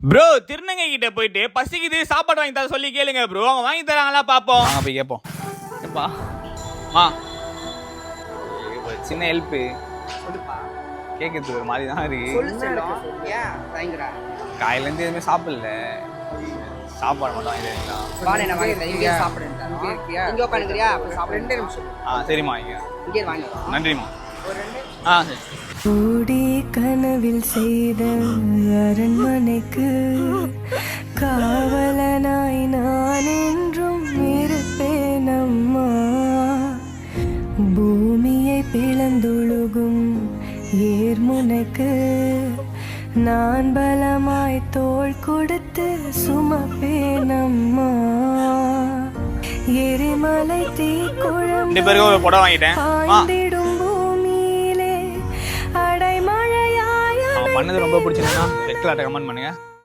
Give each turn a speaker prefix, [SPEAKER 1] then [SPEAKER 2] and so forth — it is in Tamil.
[SPEAKER 1] ப்ரோ திருநங்கை கிட்ட போயிட்டு பசிக்குது சாப்பாடு வாங்கி தர சொல்லி கேளுங்க ப்ரோ. அவங்க வாங்கி தராங்களா பாப்போம். வாங்க போய் கேட்போம். ஏப்பா மா சின்ன ஹெல்ப் கேட்கறதுக்கு ஒரு மாதிரி தான் இருக்கு. காலையிலேருந்து எதுவுமே சாப்பிடல. சாப்பாடு மட்டும் சரிம்மா நன்றிம்மா.
[SPEAKER 2] கூடி கனவில் செய்த அரண்மனைக்கு காவலனாய் நான் என்றும் இருப்பேன் அம்மா. பூமியை பிளந்தொழுகும் ஏர்முனைக்கு நான் பலமாய் தோள் கொடுத்து சுமப்பேன் அம்மா. எரிமலை தீக்குழம்பு பாய்ந்திடும் பூமியிலே அடைமழையாய்
[SPEAKER 1] பண்ணது ரொம்ப பிடிச்சிருந்தா ரெட் கலர் கமெண்ட் பண்ணுங்க.